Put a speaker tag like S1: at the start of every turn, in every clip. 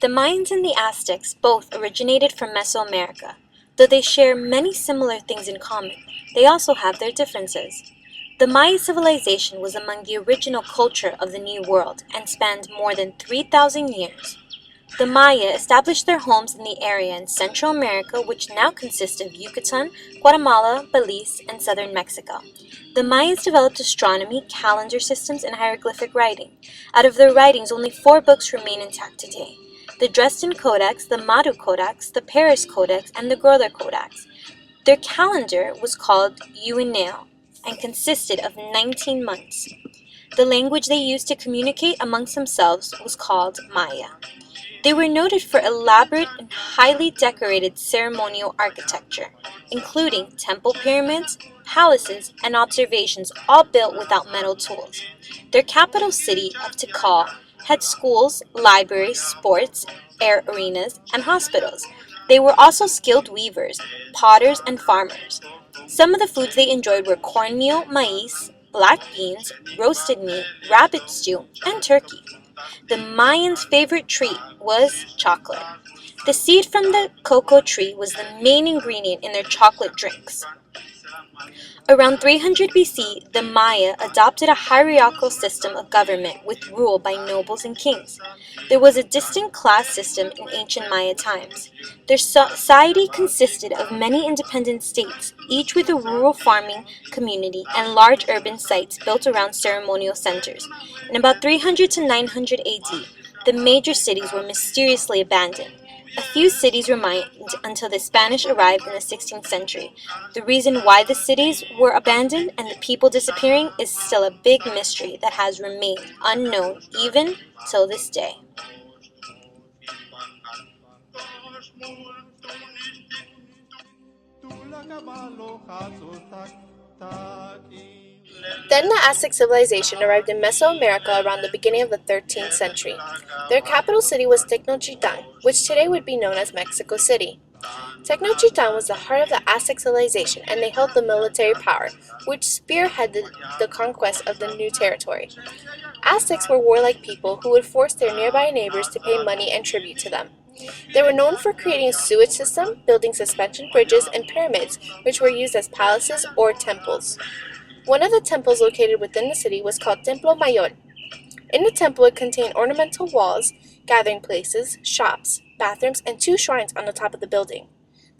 S1: The Mayans and the Aztecs both originated from Mesoamerica. Though they share many similar things in common, they also have their differences. The Maya civilization was among the original culture of the New World and spanned more than 3,000 years. The Maya established their homes in the area in Central America, which now consists of Yucatan, Guatemala, Belize, and southern Mexico. The Mayans developed astronomy, calendar systems, and hieroglyphic writing. Out of their writings, only 4 books remain intact today: the Dresden Codex, the Madu Codex, the Paris Codex, and the Grother Codex. Their calendar was called Uineo and consisted of 19 months. The language they used to communicate amongst themselves was called Maya. They were noted for elaborate and highly decorated ceremonial architecture, including temple pyramids, palaces, and observations, all built without metal tools. Their capital city of Tikal had schools, libraries, sports, air arenas, and hospitals. They were also skilled weavers, potters, and farmers. Some of the foods they enjoyed were cornmeal, maize, black beans, roasted meat, rabbit stew, and turkey. The Mayans' favorite treat was chocolate. The seed from the cocoa tree was the main ingredient in their chocolate drinks. Around 300 BC, the Maya adopted a hierarchical system of government with rule by nobles and kings. There was a distinct class system in ancient Maya times. Their society consisted of many independent states, each with a rural farming community and large urban sites built around ceremonial centers. In about 300 to 900 AD, the major cities were mysteriously abandoned. A few cities remained until the Spanish arrived in the 16th century. The reason why the cities were abandoned and the people disappearing is still a big mystery that has remained unknown even till this day.
S2: Then the Aztec civilization arrived in Mesoamerica around the beginning of the 13th century. Their capital city was Tenochtitlan, which today would be known as Mexico City. Tenochtitlan was the heart of the Aztec civilization, and they held the military power, which spearheaded the conquest of the new territory. Aztecs were warlike people who would force their nearby neighbors to pay money and tribute to them. They were known for creating a sewage system, building suspension bridges, and pyramids, which were used as palaces or temples. One of the temples located within the city was called Templo Mayor. In the temple, it contained ornamental walls, gathering places, shops, bathrooms, and 2 shrines on the top of the building.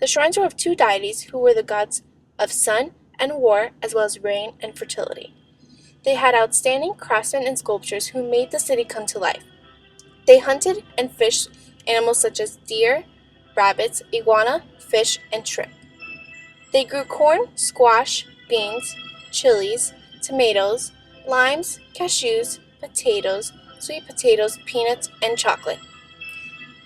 S2: The shrines were of 2 deities who were the gods of sun and war, as well as rain and fertility. They had outstanding craftsmen and sculptors who made the city come to life. They hunted and fished animals such as deer, rabbits, iguana, fish, and shrimp. They grew corn, squash, beans, chilies, tomatoes, limes, cashews, potatoes, sweet potatoes, peanuts, and chocolate.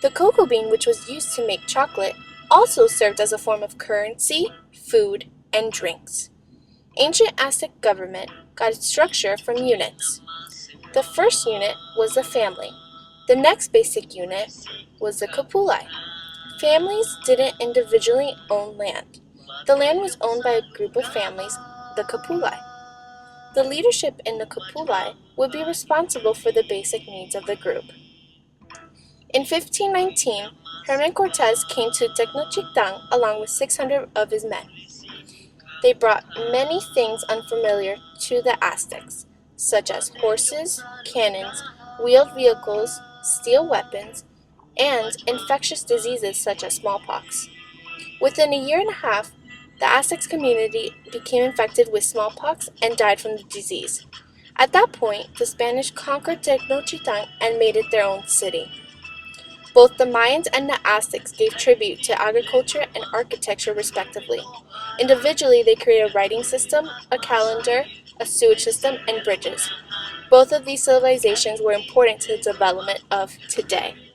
S2: The cocoa bean, which was used to make chocolate, also served as a form of currency, food, and drinks. Ancient Aztec government got its structure from units. The first unit was the family. The next basic unit was the kupulai. Families didn't individually own land. The land was owned by a group of families, the kupulai. The leadership in the kupulai would be responsible for the basic needs of the group. In 1519, Herman Cortez came to Tenochtitlan along with 600 of his men. They brought many things unfamiliar to the Aztecs, such as horses, cannons, wheeled vehicles, steel weapons, and infectious diseases such as smallpox. Within a year and a half, the Aztecs community became infected with smallpox and died from the disease. At that point, the Spanish conquered Tenochtitlan and made it their own city. Both the Mayans and the Aztecs gave tribute to agriculture and architecture respectively. Individually, they created a writing system, a calendar, a sewage system, and bridges. Both of these civilizations were important to the development of today.